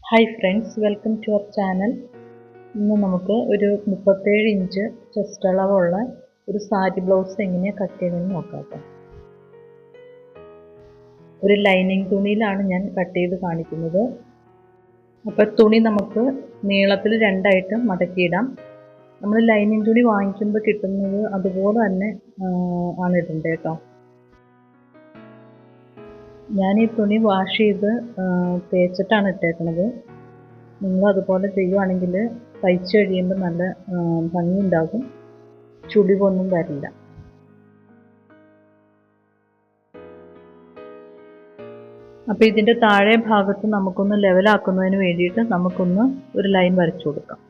Hi friends, welcome to our channel. ഇന്ന് നമുക്ക് ഒരു 37 ഇഞ്ച് ചെസ്റ്റ് അളവുള്ള ഒരു സാരി ബ്ലൗസ് എങ്ങനെയാണ് കട്ട് ചെയ്തതെന്ന് നോക്കാം. ഒരു ലൈനിങ് തുണിയിലാണ് ഞാൻ കട്ട് ചെയ്ത് കാണിക്കുന്നത്. അപ്പോൾ തുണി നമുക്ക് നീളത്തിൽ രണ്ടായിട്ട് മടക്കിയിടാം. നമ്മൾ ലൈനിങ് തുണി വാങ്ങിക്കുമ്പോൾ കിട്ടുന്നത് അതുപോലെ തന്നെ ആണ് ഇടേണ്ടത് കേട്ടോ. ഞാൻ ഈ തുണി വാഷ് ചെയ്ത് തേച്ചിട്ടാണ് ഇട്ടേക്കുന്നത്. നിങ്ങൾ അതുപോലെ ചെയ്യുവാണെങ്കിൽ തയ്ച്ച് കഴിയുമ്പോൾ നല്ല ഭംഗിയുണ്ടാകും, ചുളിവൊന്നും വരില്ല. അപ്പോൾ ഇതിൻ്റെ താഴെ ഭാഗത്ത് നമുക്കൊന്ന് ലെവലാക്കുന്നതിന് വേണ്ടിയിട്ട് നമുക്കൊന്ന് ഒരു ലൈൻ വരച്ചു കൊടുക്കാം.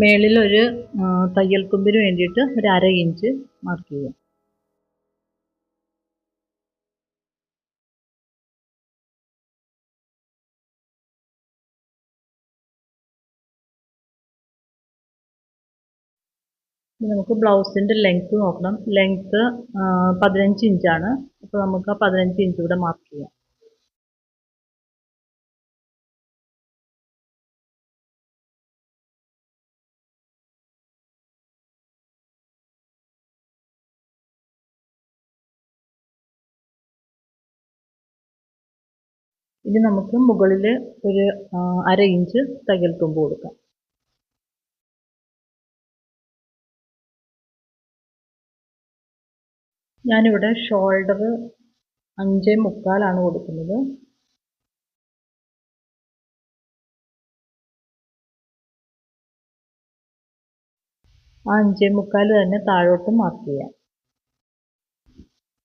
മേളിൽ ഒരു തയ്യൽ തുമ്പിന് വേണ്ടിയിട്ട് ഒരു 1/2 ഇഞ്ച് മാർക്ക് ചെയ്യാം. നമുക്ക് ബ്ലൗസിൻ്റെ ലെങ്ത്ത് നോക്കണം. ലെങ്ത്ത് 15 ഇഞ്ചാണ്. അപ്പോൾ നമുക്ക് ആ 15 ഇഞ്ച് ഇവിടെ മാർക്ക് ചെയ്യാം. ഇനി നമുക്ക് മുകളിൽ ഒരു 1/2 ഇഞ്ച് തയ്യൽ തുമ്പ് കൊടുക്കാം. ഞാനിവിടെ ഷോൾഡർ 5.25 കൊടുക്കുന്നത്. ആ 5.25 തന്നെ താഴോട്ട് മാർക്ക് ചെയ്യാം.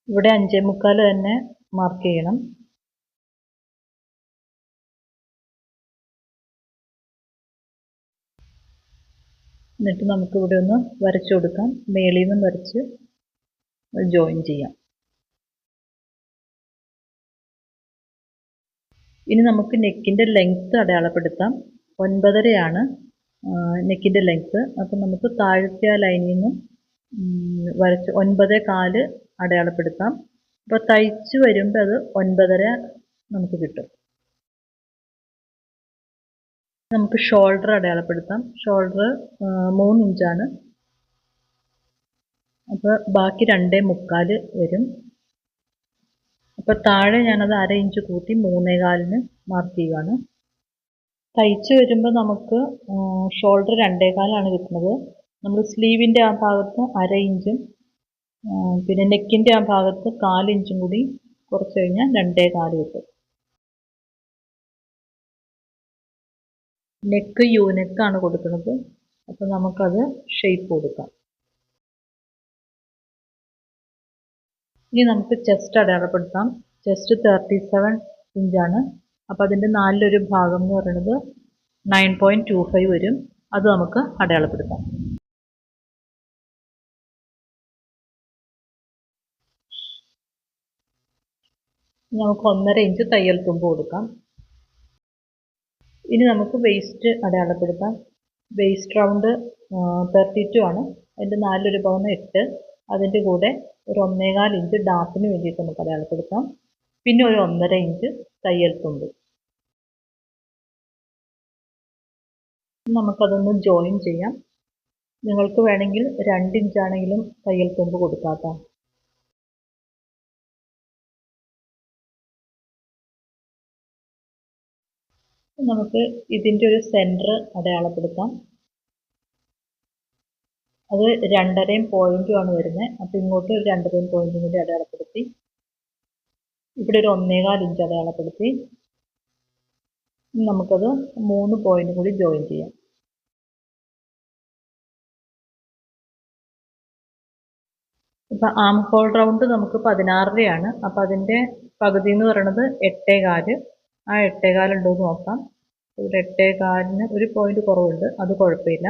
ഇവിടെ 5.25 തന്നെ മാർക്ക് ചെയ്യണം. എന്നിട്ട് നമുക്കിവിടെ ഒന്ന് വരച്ചു കൊടുക്കാം. മേളിൽ നിന്നും വരച്ച് ജോയിൻ ചെയ്യാം. ഇനി നമുക്ക് നെക്കിൻ്റെ ലെങ്ത്ത് അടയാളപ്പെടുത്താം. 9.5 നെക്കിൻ്റെ ലെങ്ത്ത്. അപ്പം നമുക്ക് താഴത്തെ ആ ലൈനിൽ നിന്നും വരച്ച് 9.25 അടയാളപ്പെടുത്താം. അപ്പോൾ തയ്ച്ച് വരുമ്പോൾ അത് 9.5 നമുക്ക് കിട്ടും. നമുക്ക് ഷോൾഡർ അടയാളപ്പെടുത്താം. ഷോൾഡർ 3 ഇഞ്ചാണ്. അപ്പോൾ ബാക്കി 2.25 വരും. അപ്പോൾ താഴെ ഞാനത് 1/2 ഇഞ്ച് കൂട്ടി 3.25 മാർക്ക് ചെയ്യുകയാണ്. തയ്ച്ച് വരുമ്പോൾ നമുക്ക് ഷോൾഡർ 2.25 കിട്ടുന്നത്. നമ്മൾ സ്ലീവിൻ്റെ ആ ഭാഗത്ത് 1/2 ഇഞ്ചും പിന്നെ നെക്കിൻ്റെ ആ ഭാഗത്ത് 1/4 ഇഞ്ചും കൂടി കുറച്ച് കഴിഞ്ഞാൽ 2.25 കിട്ടും. നെക്ക് യു നെക്കാണ് കൊടുക്കുന്നത്. അപ്പോൾ നമുക്കത് ഷേപ്പ് കൊടുക്കാം. ഇനി നമുക്ക് ചെസ്റ്റ് അടയാളപ്പെടുത്താം. ചെസ്റ്റ് 37 ഇഞ്ചാണ്. അപ്പോൾ അതിൻ്റെ 4/1 ഭാഗം എന്ന് പറയുന്നത് 9.25 വരും. അത് നമുക്ക് അടയാളപ്പെടുത്താം. നമുക്ക് 1.5 ഇഞ്ച് തയ്യൽ തുമ്പ് കൊടുക്കാം. ഇനി നമുക്ക് വെയ്സ്റ്റ് അടയാളപ്പെടുത്താം. വെയ്സ്റ്റ് റൗണ്ട് 32 ആണ്. അതിൻ്റെ 4/1 ഭാഗം 8. അതിൻ്റെ കൂടെ ഒരു 1.25 ഇഞ്ച് ഡാപ്പിന് വേണ്ടിയിട്ട് നമുക്ക് അടയാളപ്പെടുത്താം. പിന്നെ ഒരു 1.5 ഇഞ്ച് തയ്യൽ തുമ്പ്. നമുക്കതൊന്ന് ജോയിൻ ചെയ്യാം. നിങ്ങൾക്ക് വേണമെങ്കിൽ 2 ഇഞ്ചാണെങ്കിലും തയ്യൽ തുമ്പ് കൊടുക്കാം. നമുക്ക് ഇതിൻ്റെ ഒരു സെൻറ്റർ അടയാളപ്പെടുത്താം. അത് 2.5 പോയിൻറ്റുമാണ് വരുന്നത്. അപ്പോൾ ഇങ്ങോട്ട് ഒരു 2.5 പോയിൻറ്റും കൂടി അടയാളപ്പെടുത്തി ഇവിടെ ഒരു 1.25 ഇഞ്ച് അടയാളപ്പെടുത്തി നമുക്കത് 3 പോയിൻറ്റ് കൂടി ജോയിൻ ചെയ്യാം. ഇപ്പം ആം ഹോൾ റൗണ്ട് നമുക്ക് 16.5 അപ്പോൾ അതിൻ്റെ പകുതി എന്ന് പറയുന്നത് 8.25. ആ 8.25 ഉണ്ടോ എന്ന് നോക്കാം. ഇവിടെ 8.25 ഒരു പോയിൻറ്റ് കുറവുണ്ട്. അത് കുഴപ്പമില്ല.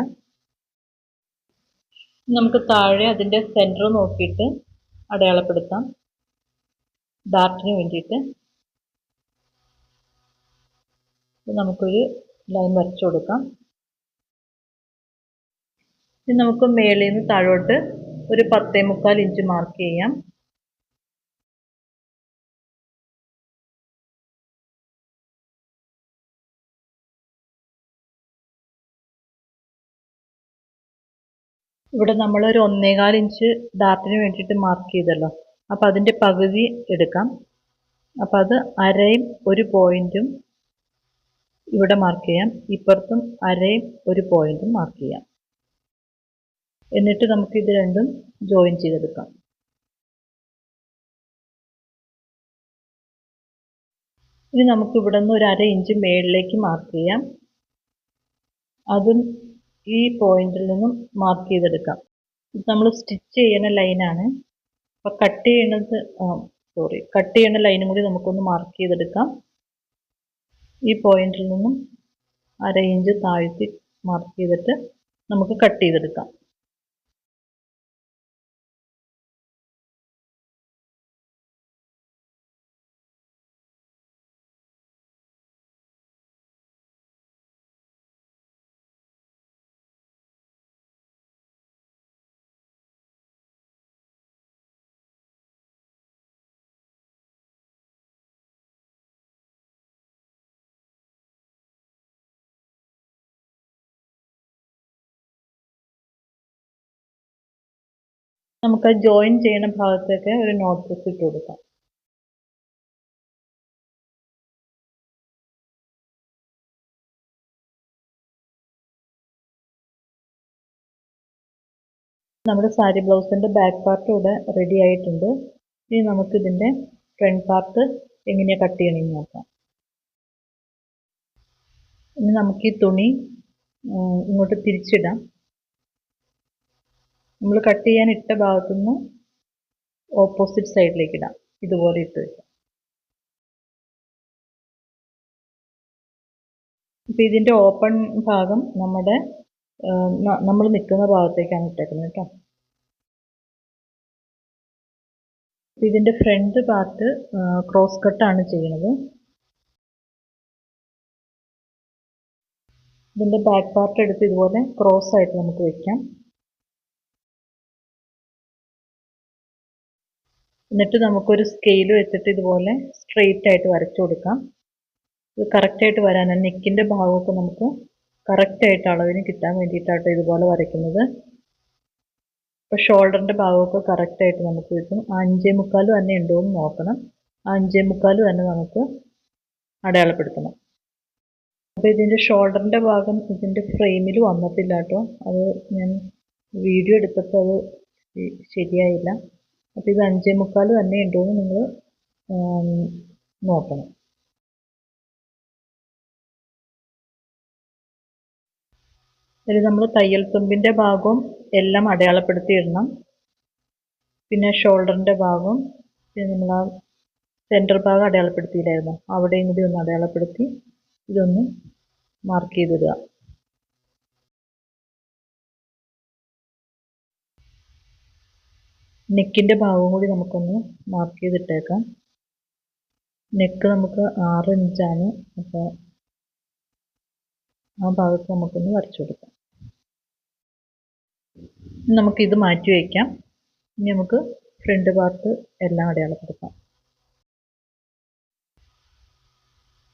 നമുക്ക് താഴെ അതിൻ്റെ സെൻറ്റർ നോക്കിയിട്ട് അടയാളപ്പെടുത്താം. ഡാർട്ടിന് വേണ്ടിയിട്ട് നമുക്കൊരു ലൈൻ വരച്ചു കൊടുക്കാം. ഇനി നമുക്ക് മേളിൽ നിന്ന് താഴോട്ട് ഒരു 10.25 ഇഞ്ച് മാർക്ക് ചെയ്യാം. ഇവിടെ നമ്മളൊരു 1.25 ഇഞ്ച് ഡാർട്ടിന് വേണ്ടിയിട്ട് മാർക്ക് ചെയ്തല്ലോ. അപ്പോൾ അതിൻ്റെ പകുതി എടുക്കാം. അപ്പോൾ അത് അരയും ഒരു പോയിൻറ്റും ഇവിടെ മാർക്ക് ചെയ്യാം. ഇപ്പുറത്തും അരയും ഒരു പോയിൻറ്റും മാർക്ക് ചെയ്യാം. എന്നിട്ട് നമുക്ക് ഇത് രണ്ടും ജോയിൻ ചെയ്തെടുക്കാം. ഇനി നമുക്ക് ഇവിടെ നിന്ന് ഒരു 1/2 ഇഞ്ച് മേളിലേക്ക് മാർക്ക് ചെയ്യാം. അതും ഈ പോയിന്റിൽ നിന്നും മാർക്ക് ചെയ്തെടുക്കാം. ഇത് നമ്മൾ സ്റ്റിച്ച് ചെയ്യുന്ന ലൈനാണ്. അപ്പോൾ കട്ട് ചെയ്യുന്ന ലൈനും കൂടി നമുക്കൊന്ന് മാർക്ക് ചെയ്തെടുക്കാം. ഈ പോയിന്റിൽ നിന്നും 1/2 ഇഞ്ച് താഴ്ത്തി മാർക്ക് ചെയ്തിട്ട് നമുക്ക് കട്ട് ചെയ്തെടുക്കാം. നമുക്ക് ജോയിൻ ചെയ്യുന്ന ഭാഗത്തൊക്കെ ഒരു നോട്ട് പീസ് ഇട്ട് കൊടുക്കാം. നമ്മുടെ സാരി ബ്ലൗസിൻ്റെ ബാക്ക് പാർട്ട് ഇവിടെ റെഡി ആയിട്ടുണ്ട്. ഇനി നമുക്കിതിൻ്റെ ഫ്രണ്ട് പാർട്ട് എങ്ങനെയാണ് കട്ട് ചെയ്യണമെന്ന് നോക്കാം. ഇനി നമുക്ക് ഈ തുണി ഇങ്ങോട്ട് തിരിച്ചിടാം. നമ്മൾ കട്ട് ചെയ്യാൻ ഇട്ട ഭാഗത്തുനിന്ന് ഓപ്പോസിറ്റ് സൈഡിലേക്ക് ഇടാം. ഇതുപോലെ ഇട്ട് വയ്ക്കാം. ഇപ്പം ഇതിൻ്റെ ഓപ്പൺ ഭാഗം നമ്മൾ നിൽക്കുന്ന ഭാഗത്തേക്കാണ് ഇട്ടേക്കുന്നത് കേട്ടോ. ഇതിൻ്റെ ഫ്രണ്ട് പാർട്ട് ക്രോസ് കട്ടാണ് ചെയ്യുന്നത്. ഇതിൻ്റെ ബാക്ക് പാർട്ട് എടുത്ത് ഇതുപോലെ ക്രോസ് ആയിട്ട് നമുക്ക് വയ്ക്കാം. എന്നിട്ട് നമുക്കൊരു സ്കെയിൽ വെച്ചിട്ട് ഇതുപോലെ സ്ട്രെയിറ്റ് ആയിട്ട് വരച്ചു കൊടുക്കാം. ഇത് കറക്റ്റായിട്ട് വരാനാണ് നെക്കിൻ്റെ ഭാഗമൊക്കെ നമുക്ക് കറക്റ്റായിട്ട് അളവിന് കിട്ടാൻ വേണ്ടിയിട്ടാട്ടോ ഇതുപോലെ വരയ്ക്കുന്നത്. അപ്പോൾ ഷോൾഡറിൻ്റെ ഭാഗമൊക്കെ കറക്റ്റായിട്ട് നമുക്ക് കിട്ടും. 5.25 തന്നെ ഉണ്ടോ എന്ന് നോക്കണം. 5.25 തന്നെ നമുക്ക് അടയാളപ്പെടുത്തണം. അപ്പോൾ ഇതിൻ്റെ ഷോൾഡറിൻ്റെ ഭാഗം ഇതിൻ്റെ ഫ്രെയിമിൽ വന്നിട്ടില്ല കേട്ടോ. അത് ഞാൻ വീഡിയോ എടുത്തപ്പോൾ അത് ശരിയായില്ല. അപ്പോൾ ഇത് 5.25 തന്നെ ഉണ്ടോ എന്ന് നിങ്ങൾ നോക്കണം. ഇതിൽ നമ്മൾ തയ്യൽ തുമ്പിൻ്റെ ഭാഗവും എല്ലാം അടയാളപ്പെടുത്തി ഇടണം. പിന്നെ ഷോൾഡറിൻ്റെ ഭാഗവും പിന്നെ നമ്മൾ ആ സെൻറ്റർ ഭാഗം അടയാളപ്പെടുത്തിയില്ലായിരുന്നു, അവിടെയും കൂടി ഒന്ന് അടയാളപ്പെടുത്തി ഇതൊന്ന് മാർക്ക് ചെയ്തിടുക. നെക്കിൻ്റെ ഭാഗവും കൂടി നമുക്കൊന്ന് മാർക്ക് ചെയ്തിട്ടേക്കാം. നെക്ക് നമുക്ക് 6 ഇഞ്ചാണ്. അപ്പോൾ ആ ഭാഗത്ത് നമുക്കൊന്ന് വരച്ചു കൊടുക്കാം. നമുക്കിത് മാറ്റി വയ്ക്കാം. ഇനി നമുക്ക് ഫ്രണ്ട് പാർട്ട് എല്ലാം അടയാളപ്പെടുത്താം.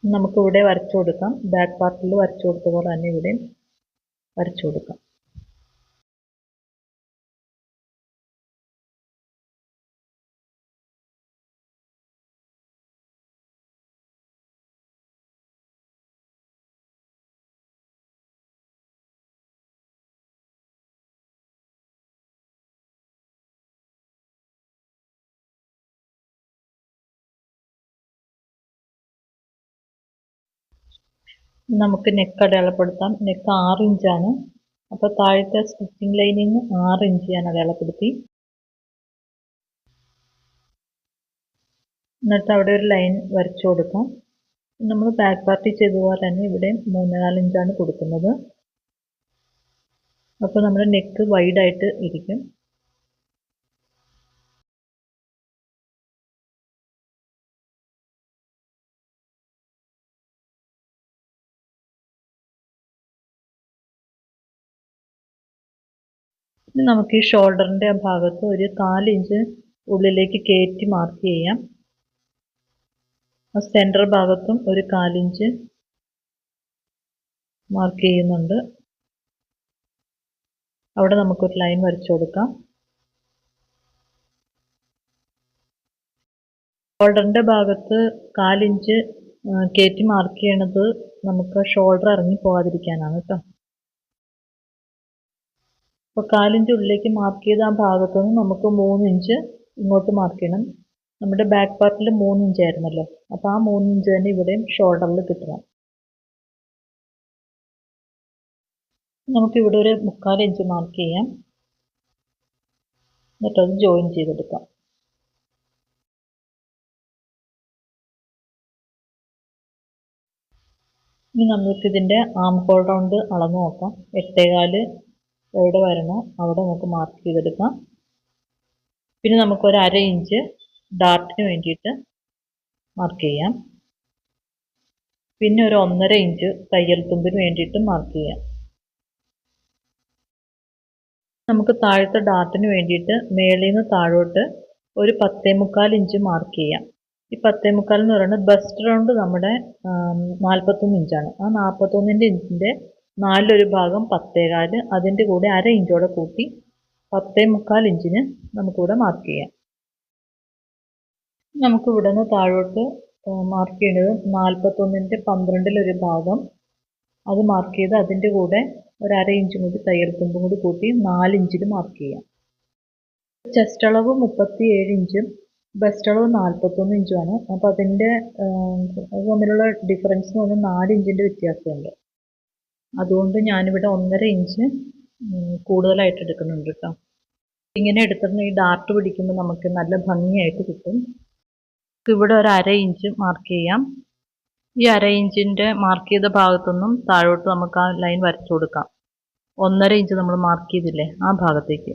നമുക്കിവിടെ വരച്ചു കൊടുക്കാം. ബാക്ക് പാർട്ടിൽ വരച്ചു കൊടുത്ത പോലെ തന്നെ ഇവിടെയും വരച്ചു കൊടുക്കാം. നമുക്ക് നെക്ക് അടയാളപ്പെടുത്താം. നെക്ക് 6 ഇഞ്ചാണ്. അപ്പോൾ താഴത്തെ സ്റ്റിച്ചിങ് ലൈനിൽ നിന്ന് 6 ഇഞ്ച് ഞാൻ അടയാളപ്പെടുത്തി. എന്നിട്ട് അവിടെ ഒരു ലൈൻ വരച്ചു കൊടുക്കാം. നമ്മൾ ബാക്ക് പാർട്ടിൽ ചെയ്തതുപോലെ തന്നെ ഇവിടെ 3.25 ഇഞ്ചാണ് കൊടുക്കുന്നത്. അപ്പോൾ നമ്മുടെ നെക്ക് വൈഡായിട്ട് ഇരിക്കും. ഇനി നമുക്ക് ഈ ഷോൾഡറിൻ്റെ ആ ഭാഗത്ത് ഒരു 4 ഇഞ്ച് ഉള്ളിലേക്ക് കയറ്റി മാർക്ക് ചെയ്യാം. ആ സെൻറ്റർ ഭാഗത്തും ഒരു 4 ഇഞ്ച് മാർക്ക് ചെയ്യുന്നുണ്ട്. അവിടെ നമുക്കൊരു ലൈൻ വരച്ചു കൊടുക്കാം. ഷോൾഡറിൻ്റെ ഭാഗത്ത് 4 ഇഞ്ച് കയറ്റി മാർക്ക് ചെയ്യണത് നമുക്ക് ഷോൾഡർ ഇറങ്ങി പോകാതിരിക്കാനാണ് കേട്ടോ. അപ്പോൾ 4 ഇഞ്ച് ഉള്ളിലേക്ക് മാർക്ക് ചെയ്ത ആ ഭാഗത്തു നിന്ന് നമുക്ക് 3 ഇഞ്ച് ഇങ്ങോട്ട് മാർക്ക് ചെയ്യണം. നമ്മുടെ ബാക്ക് പാർട്ടിൽ 3 ഇഞ്ച് ആയിരുന്നല്ലോ, അപ്പോൾ ആ 3 ഇഞ്ച് തന്നെ ഇവിടെയും ഷോൾഡറിൽ കിട്ടണം. നമുക്കിവിടെ ഒരു 3/4 ഇഞ്ച് മാർക്ക് ചെയ്യാം, എന്നിട്ടത് ജോയിൻ ചെയ്തെടുക്കാം. ഇനി നമുക്കിതിൻ്റെ ആം ഹോൾ റൗണ്ട് അളന്ന് നോക്കാം. 8.25 എവിടെ വരണോ അവിടെ നമുക്ക് മാർക്ക് ചെയ്തെടുക്കാം. പിന്നെ നമുക്കൊരു 1/2 ഇഞ്ച് ഡാർട്ടിന് വേണ്ടിയിട്ട് മാർക്ക് ചെയ്യാം. പിന്നെ ഒരു 1.5 ഇഞ്ച് തയ്യൽ തുമ്പിന് വേണ്ടിയിട്ട് മാർക്ക് ചെയ്യാം. നമുക്ക് താഴത്തെ ഡാർട്ടിന് വേണ്ടിയിട്ട് മേളിൽ നിന്ന് താഴോട്ട് ഒരു 10.25 ഇഞ്ച് മാർക്ക് ചെയ്യാം. ഈ 10.25 എന്ന് പറയുന്നത് ബസ്റ്റ് റൗണ്ട് നമ്മുടെ 41 ഇഞ്ചാണ്. ആ 41 ഇഞ്ചിൻ്റെ 4/1 ഭാഗം 10.25, അതിൻ്റെ കൂടെ 1/2 ഇഞ്ചോടെ കൂട്ടി 10.25 ഇഞ്ചിന് നമുക്കിവിടെ മാർക്ക് ചെയ്യാം. നമുക്കിവിടെ നിന്ന് താഴോട്ട് മാർക്ക് ചെയ്യേണ്ടത് 41ൻ്റെ 12/1 ഭാഗം, അത് മാർക്ക് ചെയ്ത് അതിൻ്റെ കൂടെ ഒരു 1/2 ഇഞ്ചും കൂടി തയ്യൽ തുമ്പും കൂടി കൂട്ടി 4 ഇഞ്ചിൽ മാർക്ക് ചെയ്യാം. ചെസ്റ്റ് അളവ് 37 ഇഞ്ചും ബസ്റ്റ് അളവ് 41 ഇഞ്ചുമാണ്. അപ്പോൾ അതിൻ്റെ തമ്മിലുള്ള ഡിഫറൻസ് എന്ന് പറഞ്ഞാൽ 4 ഇഞ്ചിൻ്റെ വ്യത്യാസമുണ്ട്. അതുകൊണ്ട് ഞാനിവിടെ 1.5 ഇഞ്ച് കൂടുതലായിട്ട് എടുക്കുന്നുണ്ട് കേട്ടോ. ഇങ്ങനെ എടുത്തിട്ട് ഈ ഡാർട്ട് പിടിക്കുമ്പോൾ നമുക്ക് നല്ല ഭംഗിയായിട്ട് കിട്ടും. ഇവിടെ ഒരു 1/2 ഇഞ്ച് മാർക്ക് ചെയ്യാം. ഈ 1/2 ഇഞ്ചിൻ്റെ മാർക്ക് ചെയ്ത ഭാഗത്തുനിന്നും താഴോട്ട് നമുക്ക് ആ ലൈൻ വരച്ചു കൊടുക്കാം. 1.5 ഇഞ്ച് നമ്മൾ മാർക്ക് ചെയ്തില്ലേ, ആ ഭാഗത്തേക്ക്.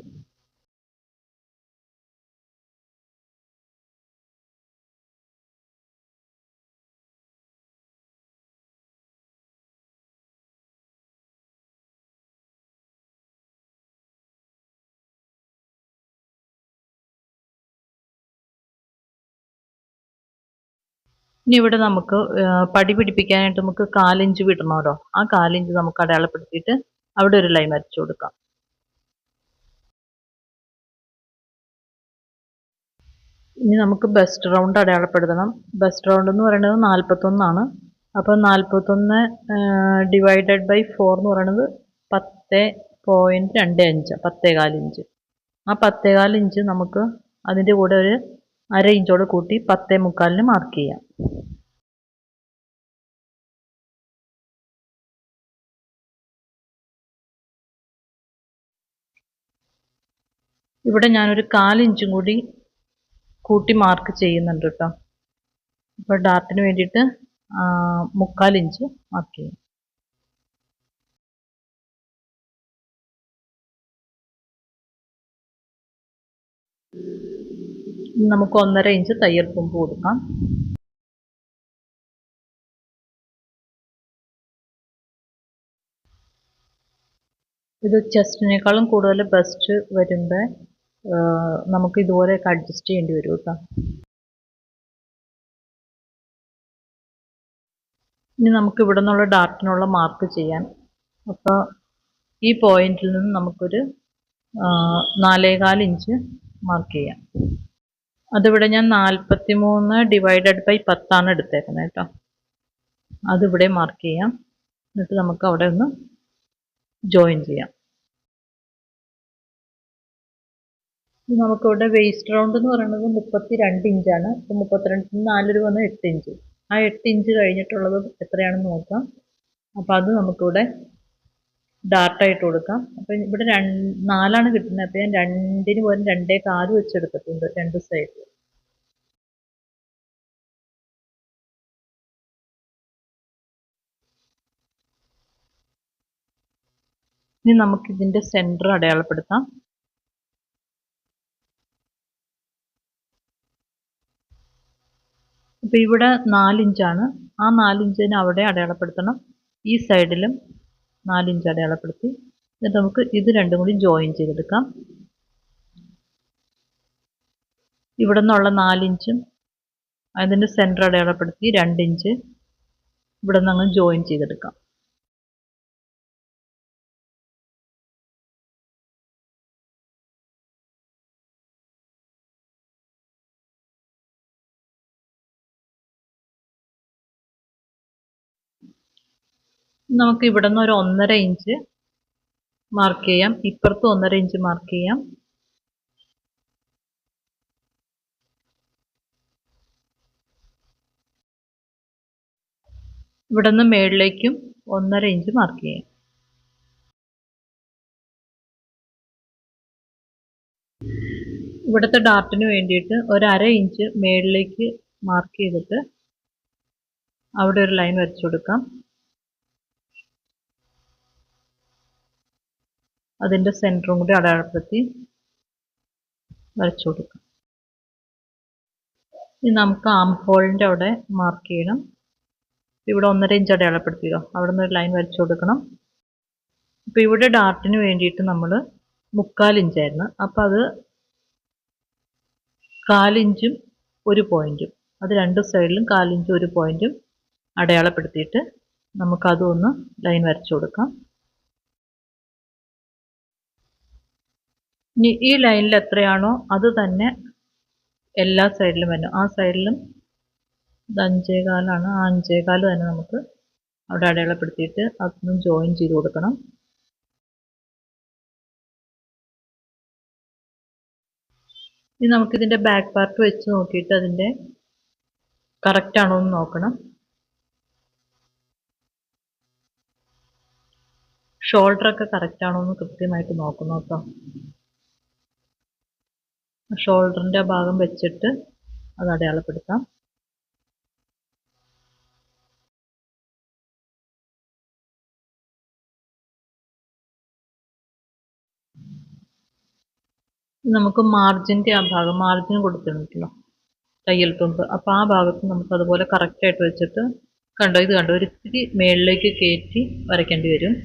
ഇനി ഇവിടെ നമുക്ക് പടി പിടിപ്പിക്കാനായിട്ട് നമുക്ക് 4 ഇഞ്ച് വിടണമല്ലോ. ആ 4 ഇഞ്ച് നമുക്ക് അടയാളപ്പെടുത്തിയിട്ട് അവിടെ ഒരു ലൈൻ വരച്ചു കൊടുക്കാം. ഇനി നമുക്ക് ബസ്റ്റ് റൗണ്ട് അടയാളപ്പെടുത്തണം. ബസ്റ്റ് റൗണ്ട് എന്ന് പറയുന്നത് 41 ആണ്. അപ്പോൾ 41 ഡിവൈഡഡ് ബൈ 4 എന്ന് പറയുന്നത് 10.25, 10.25 ഇഞ്ച്. ആ 10.25 ഇഞ്ച് നമുക്ക് അതിൻ്റെ കൂടെ ഒരു 1/2 ഇഞ്ചോട് കൂട്ടി 10.25 മാർക്ക് ചെയ്യാം. ഇവിടെ ഞാനൊരു 4 ഇഞ്ചും കൂടി കൂട്ടി മാർക്ക് ചെയ്യുന്നുണ്ട് കേട്ടോ. ഇപ്പോൾ ഡാർട്ടിന് വേണ്ടിയിട്ട് 3/4 ഇഞ്ച് മാർക്ക് ചെയ്യും. നമുക്ക് 1.5 ഇഞ്ച് തയ്യൽ തുമ്പ് കൊടുക്കാം. ഇത് ചെസ്റ്റിനേക്കാളും കൂടുതൽ ബസ്റ്റ് വരുമ്പോൾ നമുക്ക് ഇതുപോലെയൊക്കെ അഡ്ജസ്റ്റ് ചെയ്യേണ്ടി വരും കേട്ടോ. ഇനി നമുക്ക് ഇവിടെ നിന്നുള്ള ഡാർട്ടിനുള്ള മാർക്ക് ചെയ്യാൻ. അപ്പോൾ ഈ പോയിന്റിൽ നിന്ന് നമുക്കൊരു 4.25 ഇഞ്ച് മാർക്ക് ചെയ്യാം. അതിവിടെ ഞാൻ 43 ഡിവൈഡഡ് ബൈ 10 എടുത്തേക്കുന്നത് കേട്ടോ. അതിവിടെ മാർക്ക് ചെയ്യാം. എന്നിട്ട് നമുക്ക് അവിടെ ഒന്ന് ജോയിൻ ചെയ്യാം. നമുക്കിവിടെ വേസ്റ്റ് റൗണ്ട് എന്ന് പറയുന്നത് 32 ഇഞ്ചാണ്. അപ്പോൾ 32 4 വന്ന് 8 ഇഞ്ച്. ആ 8 ഇഞ്ച് കഴിഞ്ഞിട്ടുള്ളത് എത്രയാണെന്ന് നോക്കാം. അപ്പോൾ അത് നമുക്കിവിടെ ഡാർട്ടായിട്ട് കൊടുക്കാം. അപ്പോൾ ഇവിടെ 4 കിട്ടുന്നത്. അപ്പോൾ ഞാൻ 2ന് പോലും 2.25 വെച്ചെടുത്തിട്ടുണ്ട് 2 സൈഡിൽ. ഇനി നമുക്കിതിൻ്റെ സെൻറ്റർ അടയാളപ്പെടുത്താം. അപ്പോൾ ഇവിടെ 4 ഇഞ്ചാണ്. ആ 4 ഇഞ്ചിന് അവിടെ അടയാളപ്പെടുത്തണം. ഈ സൈഡിലും 4 ഇഞ്ച് അടയാളപ്പെടുത്തി എന്നിട്ട് നമുക്ക് ഇത് രണ്ടും കൂടി ജോയിൻ ചെയ്തെടുക്കാം. ഇവിടെ നിന്നുള്ള 4 ഇഞ്ചും അതിൻ്റെ സെൻറ്റർ അടയാളപ്പെടുത്തി 2 ഇഞ്ച് ഇവിടെ നിന്ന് അങ്ങ് ജോയിൻ ചെയ്തെടുക്കാം. നമുക്ക് ഇവിടെ നിന്ന് ഒരു 1.5 ഇഞ്ച് മാർക്ക് ചെയ്യാം. ഇപ്പുറത്ത് 1.5 ഇഞ്ച് മാർക്ക് ചെയ്യാം. ഇവിടെ നിന്ന് മേളിലേക്കും 1.5 ഇഞ്ച് മാർക്ക് ചെയ്യാം. ഇവിടുത്തെ ഡാർട്ടിന് വേണ്ടിയിട്ട് ഒരു 1/2 ഇഞ്ച് മേളിലേക്ക് മാർക്ക് ചെയ്തിട്ട് അവിടെ ഒരു ലൈൻ വരച്ചു കൊടുക്കാം. അതിൻ്റെ സെൻറ്ററും കൂടി അടയാളപ്പെടുത്തി വരച്ചു കൊടുക്കാം. ഇനി നമുക്ക് ആം ഹോളിൻ്റെ അവിടെ മാർക്ക് ചെയ്യണം. ഇവിടെ 1.5 ഇഞ്ച് അടയാളപ്പെടുത്തിയോ, അവിടെ നിന്ന് ഒരു ലൈൻ വരച്ചു കൊടുക്കണം. അപ്പോൾ ഇവിടെ ഡാർട്ടിന് വേണ്ടിയിട്ട് നമ്മൾ 3/4 ഇഞ്ചായിരുന്നു. അപ്പോൾ അത് 1/4 ഇഞ്ചും 1 പോയിൻറ്റും, അത് രണ്ട് സൈഡിലും 1/4 ഇഞ്ചും 1 പോയിൻറ്റും അടയാളപ്പെടുത്തിയിട്ട് നമുക്കതും ഒന്ന് ലൈൻ വരച്ചു കൊടുക്കാം. ഇനി ഈ ലൈനിൽ എത്രയാണോ അത് തന്നെ എല്ലാ സൈഡിലും വരണം. ആ സൈഡിലും 5.25 ആണ്. ആ 5.25 തന്നെ നമുക്ക് അവിടെ അടയാളപ്പെടുത്തിയിട്ട് അതൊന്നും ജോയിൻ ചെയ്ത് കൊടുക്കണം. ഇനി നമുക്കിതിൻ്റെ ബാക്ക് പാർട്ട് വെച്ച് നോക്കിയിട്ട് അതിൻ്റെ കറക്റ്റ് ആണോ എന്ന് നോക്കണം. ഷോൾഡറൊക്കെ കറക്റ്റ് ആണോ എന്ന് കൃത്യമായിട്ട് നോക്കണം കേട്ടോ. ഷോൾഡറിൻ്റെ ഭാഗം വെച്ചിട്ട് അത് അടയാളപ്പെടുത്താം. നമുക്ക് മാർജിൻ്റെ ആ ഭാഗം മാർജിൻ കൊടുത്തിട്ടുണ്ടല്ലോ തയ്യൽ തുമ്പ്, അപ്പോൾ ആ ഭാഗത്ത് നമുക്ക് അതുപോലെ കറക്റ്റായിട്ട് വെച്ചിട്ട് കണ്ടോ, ഇത് കണ്ടോ, ഒരിത്തിരി മേളിലേക്ക് കയറ്റി വരയ്ക്കേണ്ടി വരും.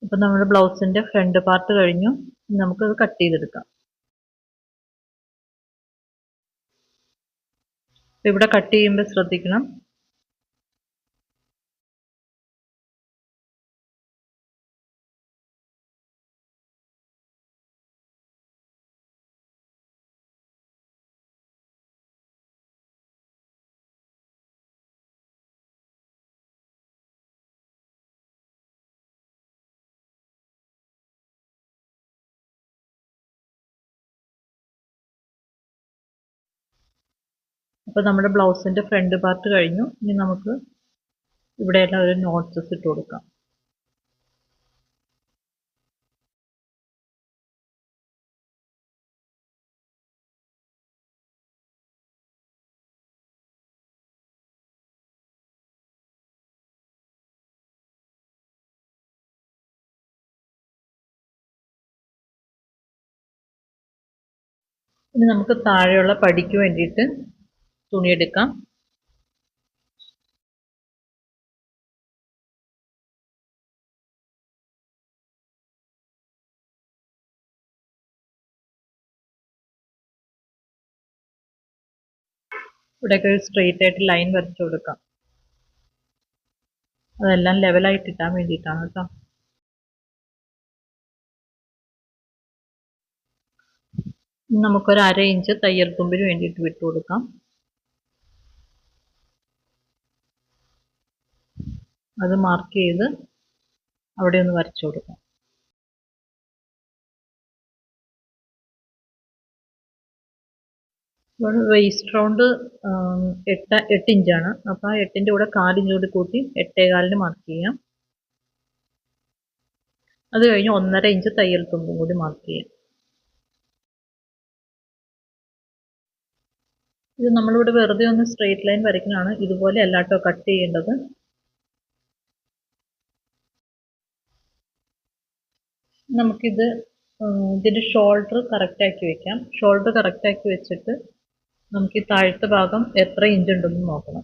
അപ്പം നമ്മുടെ ബ്ലൗസിൻ്റെ ഫ്രണ്ട് പാർട്ട് കഴിഞ്ഞു. നമുക്കത് കട്ട് ചെയ്തെടുക്കാം. ഇവിടെ കട്ട് ചെയ്യുമ്പോൾ ശ്രദ്ധിക്കണം, അപ്പോൾ നമ്മുടെ ബ്ലൗസിൻ്റെ ഫ്രണ്ട് പാർട്ട് കഴിഞ്ഞു. ഇനി നമുക്ക് ഇവിടെയെല്ലാം ഒരു നോട്ട്സ് ഇട്ട് കൊടുക്കാം. ഇനി നമുക്ക് താഴെയുള്ള പടിക്ക് വേണ്ടിയിട്ട് തുണിയെടുക്കാം. ഇവിടെയൊക്കെ ഒരു സ്ട്രെയിറ്റ് ആയിട്ട് ലൈൻ വരച്ചു കൊടുക്കാം. അതെല്ലാം ലെവലായിട്ട് ഇട്ടാൻ വേണ്ടിയിട്ടാണ് കേട്ടോ. നമുക്കൊരു 1/2 ഇഞ്ച് തയ്യൽ തുമ്പിന് വേണ്ടിയിട്ട് വിട്ടു കൊടുക്കാം. അത് മാർക്ക് ചെയ്ത് അവിടെ ഒന്ന് വരച്ചു കൊടുക്കാം. ഇവിടെ വേസ്റ്റ് റൗണ്ട് 8 ഇഞ്ചാണ്. അപ്പോൾ ആ 8ൻ്റെ കൂടെ 1/4 ഇഞ്ച് കൂടി കൂട്ടി 8.25 മാർക്ക് ചെയ്യാം. അത് കഴിഞ്ഞ് 1.5 ഇഞ്ച് തയ്യൽ തുമ്പും കൂടി മാർക്ക് ചെയ്യാം. ഇത് നമ്മളിവിടെ വെറുതെ ഒന്ന് സ്ട്രെയിറ്റ് ലൈൻ വരയ്ക്കുന്നതാണ്. ഇതുപോലെ അല്ലാട്ടോ കട്ട് ചെയ്യേണ്ടത്. നമുക്കിത് ഇതിൻ്റെ ഷോൾഡർ കറക്റ്റാക്കി വെക്കാം. ഷോൾഡർ കറക്റ്റാക്കി വെച്ചിട്ട് നമുക്ക് ഈ താഴത്തെ ഭാഗം എത്ര ഇഞ്ച് ഉണ്ടെന്ന് നോക്കണം.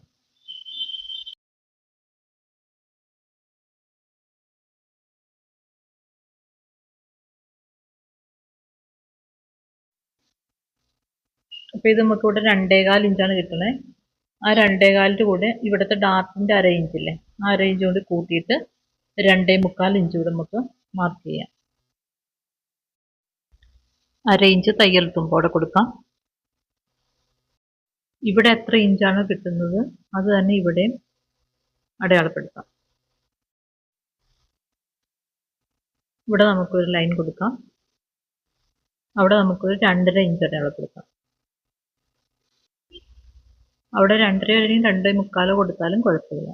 അപ്പോൾ ഇത് നമുക്ക് ഇവിടെ 2.25 ഇഞ്ചാണ് കിട്ടുന്നത്. ആ 2.25 കൂടെ ഇവിടുത്തെ ഡാർട്ടിൻ്റെ അര ഇഞ്ചില്ലേ, ആ അര ഇഞ്ച് കൂടി കൂട്ടിയിട്ട് 2.25 ഇഞ്ച് കൂടെ നമുക്ക് മാർക്ക് ചെയ്യാം. അര ഇഞ്ച് തയ്യൽ തുമ്പോടെ കൊടുക്കാം. ഇവിടെ എത്ര ഇഞ്ചാണ് കിട്ടുന്നത് അത് തന്നെ ഇവിടെയും അടയാളപ്പെടുത്താം. ഇവിടെ നമുക്കൊരു ലൈൻ കൊടുക്കാം. അവിടെ നമുക്കൊരു 2.5 ഇഞ്ച് അടയാളപ്പെടുത്താം. അവിടെ 2.5 അല്ലെങ്കിൽ 2.25 കൊടുത്താലും കുഴപ്പമില്ല.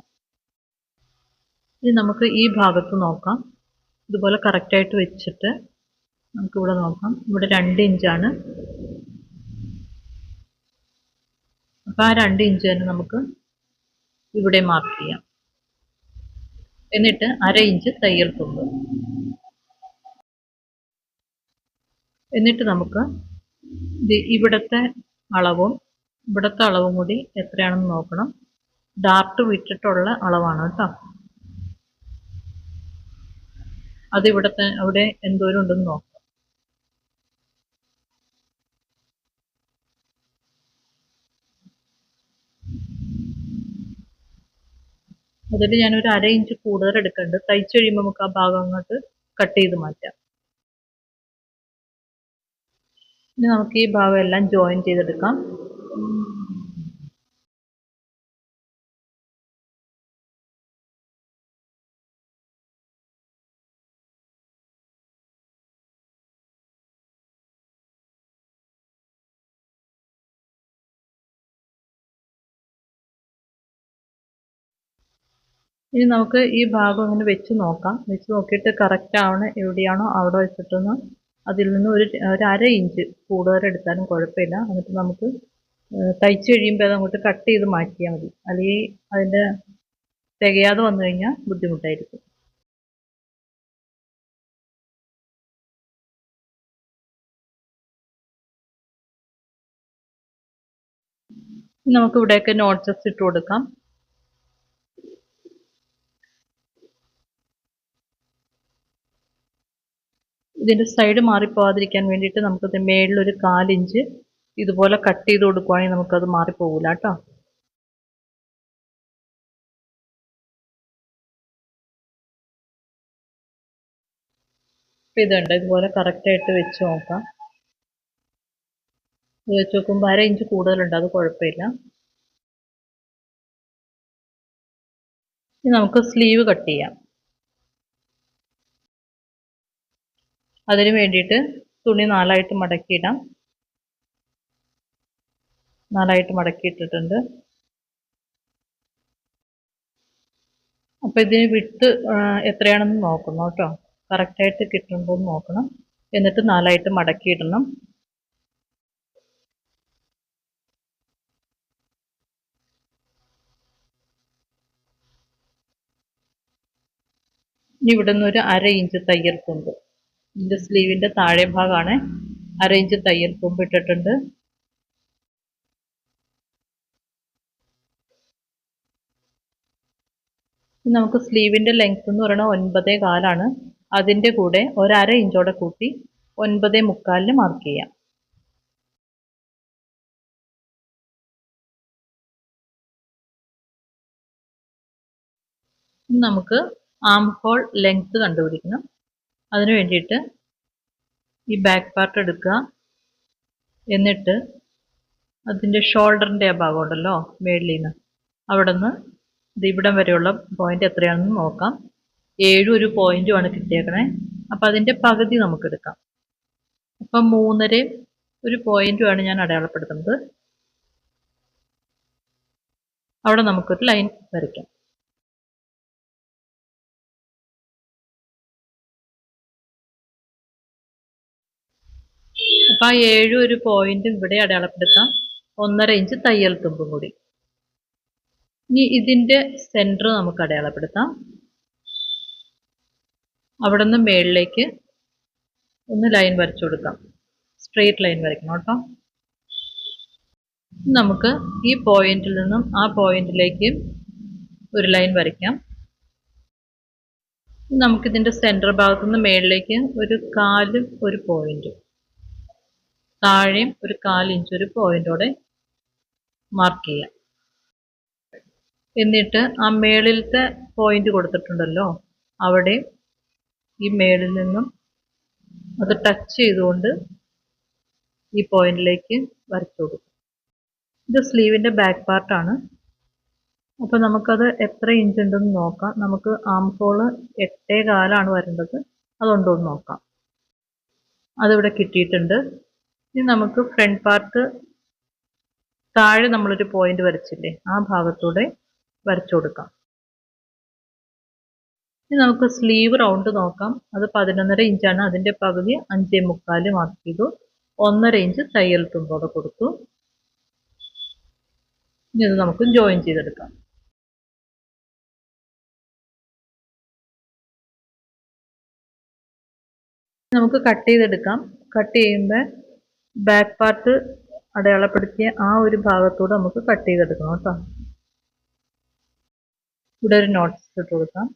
ഇനി നമുക്ക് ഈ ഭാഗത്ത് നോക്കാം. ഇതുപോലെ കറക്റ്റായിട്ട് വെച്ചിട്ട് നമുക്കിവിടെ നോക്കാം. ഇവിടെ 2 ഇഞ്ചാണ്. അപ്പോൾ ആ 2 ഇഞ്ച് തന്നെ നമുക്ക് ഇവിടെ മാർക്ക് ചെയ്യാം. എന്നിട്ട് അര ഇഞ്ച് തയ്യൽ തുമ്പ്. എന്നിട്ട് നമുക്ക് ഇവിടുത്തെ അളവും ഇവിടുത്തെ അളവും കൂടി എത്രയാണെന്ന് നോക്കണം. ഡാർട്ട് വിട്ടിട്ടുള്ള അളവാണ് കേട്ടോ. അത് അവിടെ എന്തോരം ഉണ്ടെന്ന് നോക്കാം. അതിൽ ഞാനൊരു അര ഇഞ്ച് കൂടുതൽ എടുക്കുന്നുണ്ട്. തയ്ച്ചു കഴിയുമ്പോൾ നമുക്ക് ആ ഭാഗം അങ്ങോട്ട് കട്ട് ചെയ്ത് മാറ്റാം. ഇനി നമുക്ക് ഈ ഭാഗം എല്ലാം ജോയിൻ ചെയ്തെടുക്കാം. ഇനി നമുക്ക് ഈ ഭാഗം ഇങ്ങനെ വെച്ച് നോക്കാം. വെച്ച് നോക്കിയിട്ട് കറക്റ്റ് ആവണ എവിടെയാണോ അവിടെ വെച്ചിട്ടൊന്ന് അതിൽ നിന്ന് ഒരു അര ഇഞ്ച് കൂടുതൽ എടുത്താലും കുഴപ്പമില്ല. എന്നിട്ട് നമുക്ക് തയ്ച്ച് കഴിയുമ്പോൾ അത് അങ്ങോട്ട് കട്ട് ചെയ്ത് മാറ്റിയാൽ മതി. അല്ലെങ്കിൽ അതിൻ്റെ തികയാതെ വന്നു കഴിഞ്ഞാൽ ബുദ്ധിമുട്ടായിരിക്കും. നമുക്ക് ഇവിടെയൊക്കെ നോട്ട്സ് ഇട്ട് കൊടുക്കാം. ഇതിൻ്റെ സൈഡ് മാറിപ്പോകാതിരിക്കാൻ വേണ്ടിയിട്ട് നമുക്കത് മേളിലൊരു 1/4 ഇഞ്ച് ഇതുപോലെ കട്ട് ചെയ്ത് കൊടുക്കുവാണെങ്കിൽ നമുക്കത് മാറിപ്പോകില്ല കേട്ടോ. അപ്പോൾ ഇതുണ്ട്, ഇതുപോലെ കറക്റ്റായിട്ട് വെച്ച് നോക്കാം. ഇത് വെച്ച് നോക്കുമ്പോൾ അര ഇഞ്ച് കൂടുതലുണ്ട്, അത് കുഴപ്പമില്ല. ഇനി നമുക്ക് സ്ലീവ് കട്ട് ചെയ്യാം. അതിന് വേണ്ടിയിട്ട് തുണി 4ആയിട്ട് മടക്കിയിടാം. 4ആയിട്ട് മടക്കിയിട്ടിട്ടുണ്ട്. അപ്പോൾ ഇതിന് വിട്ട് എത്രയാണെന്ന് നോക്കണം കേട്ടോ. കറക്റ്റായിട്ട് കിട്ടുന്നുണ്ടോ എന്ന് നോക്കണം. എന്നിട്ട് 4ആയിട്ട് മടക്കിയിടണം. ഇനി ഇവിടെ നിന്ന് ഒരു അര ഇഞ്ച് തയ്യൽ തുമ്പ്, ഇതിൻ്റെ സ്ലീവിൻ്റെ താഴെ ഭാഗമാണ്, അര ഇഞ്ച് തയ്യൽ തുമ്പ് ഇട്ടിട്ടുണ്ട്. നമുക്ക് സ്ലീവിൻ്റെ ലെങ്ത് എന്ന് പറയുന്നത് 9.25 അതിൻ്റെ കൂടെ ഒരു അര ഇഞ്ചോടെ കൂട്ടി 9.25 മാർക്ക് ചെയ്യാം. നമുക്ക് ആം ഹോൾ ലെങ്ത് കണ്ടുപിടിക്കണം. അതിന് വേണ്ടിയിട്ട് ഈ ബാക്ക് പാർട്ട് എടുക്കുക. എന്നിട്ട് അതിൻ്റെ ഷോൾഡറിൻ്റെ ആ ഭാഗം ഉണ്ടല്ലോ മേളിൽ നിന്ന്, അവിടെ നിന്ന് ഇവിടം വരെയുള്ള പോയിന്റ് എത്രയാണെന്ന് നോക്കാം. 7 ഒരു പോയിന്റുമാണ് കിട്ടിയേക്കണേ. അപ്പം അതിൻ്റെ പകുതി നമുക്ക് എടുക്കാം. അപ്പം 3.5 ഒരു പോയിന്റുമാണ് ഞാൻ അടയാളപ്പെടുത്തുന്നത്. അവിടെ നമുക്കൊരു ലൈൻ വരയ്ക്കാം. അപ്പം ആ 7 ഒരു പോയിന്റ് ഇവിടെ അടയാളപ്പെടുത്താം. 1.5 ഇഞ്ച് തയ്യൽ തുമ്പും കൂടി. ഇനി ഇതിൻ്റെ സെൻറ്റർ നമുക്ക് അടയാളപ്പെടുത്താം. അവിടെ നിന്ന് മേളിലേക്ക് ഒന്ന് ലൈൻ വരച്ചു കൊടുക്കാം. സ്ട്രെയിറ്റ് ലൈൻ വരയ്ക്കണം കേട്ടോ. നമുക്ക് ഈ പോയിന്റിൽ നിന്നും ആ പോയിന്റിലേക്ക് ഒരു ലൈൻ വരയ്ക്കാം. നമുക്കിതിൻ്റെ സെൻറ്റർ ഭാഗത്തു നിന്ന് മേളിലേക്ക് ഒരു 1/4 ഒരു പോയിന്റ്. താഴെയും ഒരു 1/4 ഇഞ്ച് ഒരു പോയിന്റോടെ മാർക്ക് ചെയ്യാം. എന്നിട്ട് ആ മേളിലത്തെ പോയിന്റ് കൊടുത്തിട്ടുണ്ടല്ലോ, അവിടെ ഈ മേളിൽ നിന്നും അത് ടച്ച് ചെയ്തുകൊണ്ട് ഈ പോയിന്റിലേക്ക് വരച്ചു കൊടുക്കും. ഇത് സ്ലീവിൻ്റെ ബാക്ക് പാർട്ടാണ്. അപ്പോൾ നമുക്കത് എത്ര ഇഞ്ച് ഉണ്ടെന്ന് നോക്കാം. നമുക്ക് ആം ഹോള് 8.25 വരേണ്ടത്. അതുണ്ടോ എന്ന് നോക്കാം. അതിവിടെ കിട്ടിയിട്ടുണ്ട്. ഇനി നമുക്ക് ഫ്രണ്ട് പാർട്ട് താഴെ നമ്മളൊരു പോയിന്റ് വരച്ചില്ലേ, ആ ഭാഗത്തൂടെ വരച്ചു കൊടുക്കാം. ഇനി നമുക്ക് സ്ലീവ് റൗണ്ട് നോക്കാം. അത് 11.5 ഇഞ്ചാണ്. അതിൻ്റെ പകുതി 5.25 മാർക്ക് ചെയ്തു. 1.5 ഇഞ്ച് തയ്യൽ തുമ്പോടെ കൊടുത്തു. ഇനി ഇത് നമുക്ക് ജോയിൻ ചെയ്തെടുക്കാം. നമുക്ക് കട്ട് ചെയ്തെടുക്കാം. കട്ട് ചെയ്യുമ്പോൾ ബാക്ക് പാർട്ട് അടയാളപ്പെടുത്തിയ ആ ഒരു ഭാഗത്തൂടെ നമുക്ക് കട്ട് ചെയ്തെടുക്കണം കേട്ടോ. ഇവിടെ ഒരു നോട്ട്സ് ഇട്ട് കൊടുക്കാം.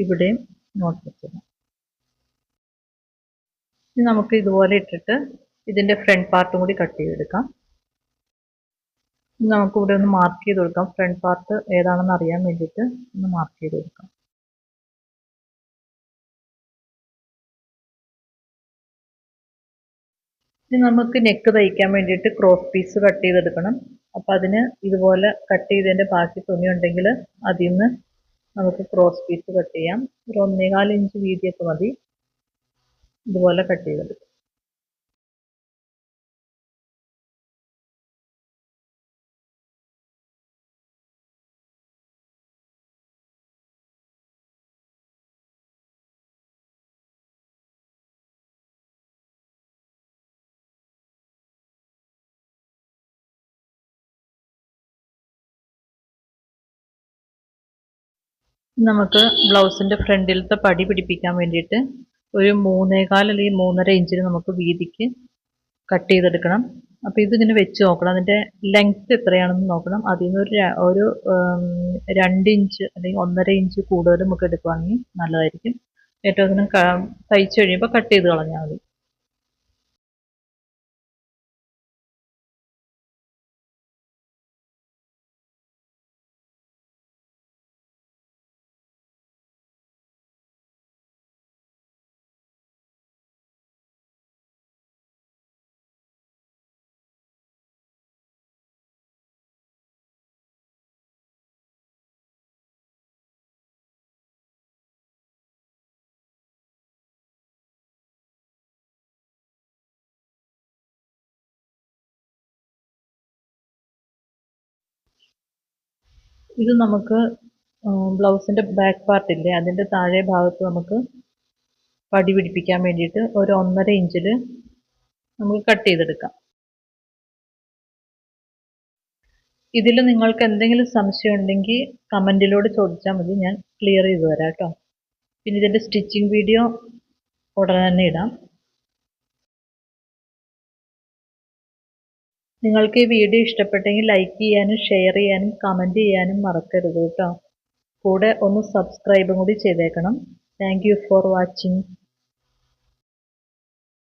ഇവിടെയും നോട്ട്സ് ഇട്ടിടാം. ഇനി നമുക്ക് ഇതുപോലെ ഇട്ടിട്ട് ഇതിൻ്റെ ഫ്രണ്ട് പാർട്ടും കൂടി കട്ട് ചെയ്തെടുക്കാം. നമുക്കിവിടെ ഒന്ന് മാർക്ക് ചെയ്ത് കൊടുക്കാം. ഫ്രണ്ട് പാർട്ട് ഏതാണെന്ന് അറിയാൻ വേണ്ടിയിട്ട് ഒന്ന് മാർക്ക് ചെയ്ത് കൊടുക്കാം. ഇനി നമുക്ക് നെക്ക് തയ്ക്കാൻ വേണ്ടിയിട്ട് ക്രോസ് പീസ് കട്ട് ചെയ്തെടുക്കണം. അപ്പോൾ അതിന് ഇതുപോലെ കട്ട് ചെയ്തതിൻ്റെ ബാക്കി തുണി ഉണ്ടെങ്കിൽ അതിൽ നിന്ന് നമുക്ക് ക്രോസ് പീസ് കട്ട് ചെയ്യാം. ഒരു 1.25 ഇഞ്ച് വീതിയൊക്കെ മതി. ഇതുപോലെ കട്ട് ചെയ്തെടുക്കാം. നമുക്ക് ബ്ലൗസിൻ്റെ ഫ്രണ്ടിലത്തെ പടി പിടിപ്പിക്കാൻ വേണ്ടിയിട്ട് ഒരു 3.25 അല്ലെങ്കിൽ 3.5 ഇഞ്ചിന് നമുക്ക് വീതിക്ക് കട്ട് ചെയ്തെടുക്കണം. അപ്പോൾ ഇതിങ്ങനെ വെച്ച് നോക്കണം. അതിൻ്റെ ലെങ്ത്ത് എത്രയാണെന്ന് നോക്കണം. അതിൽ നിന്ന് ഒരു 2 ഇഞ്ച് അല്ലെങ്കിൽ 1.5 ഇഞ്ച് കൂടുതൽ നമുക്ക് എടുക്കുകയാണെങ്കിൽ നല്ലതായിരിക്കും. ഏറ്റവും അതിനും തയ്ച്ച് കഴിയുമ്പോൾ കട്ട് ചെയ്ത് കളഞ്ഞാൽ മതി. ഇത് നമുക്ക് ബ്ലൗസിൻ്റെ ബാക്ക് പാർട്ടില്ലേ, അതിൻ്റെ താഴെ ഭാഗത്ത് നമുക്ക് പടി പിടിപ്പിക്കാൻ വേണ്ടിയിട്ട് ഒരു 1.5 ഇഞ്ചിൽ നമുക്ക് കട്ട് ചെയ്തെടുക്കാം. ഇതിൽ നിങ്ങൾക്ക് എന്തെങ്കിലും സംശയം ഉണ്ടെങ്കിൽ കമൻറ്റിലൂടെ ചോദിച്ചാൽ മതി. ഞാൻ ക്ലിയർ ചെയ്ത് തരാം കേട്ടോ. പിന്നെ ഇതിൻ്റെ സ്റ്റിച്ചിങ് വീഡിയോ ഉടനെ തന്നെ ഇടാം. നിങ്ങൾക്ക് ഈ വീഡിയോ ഇഷ്ടപ്പെട്ടെങ്കിൽ ലൈക്ക് ചെയ്യാനും ഷെയർ ചെയ്യാനും കമൻറ്റ് ചെയ്യാനും മറക്കരുത് കേട്ടോ. കൂടെ ഒന്ന് സബ്സ്ക്രൈബും കൂടി ചെയ്തേക്കണം. Thank you for watching.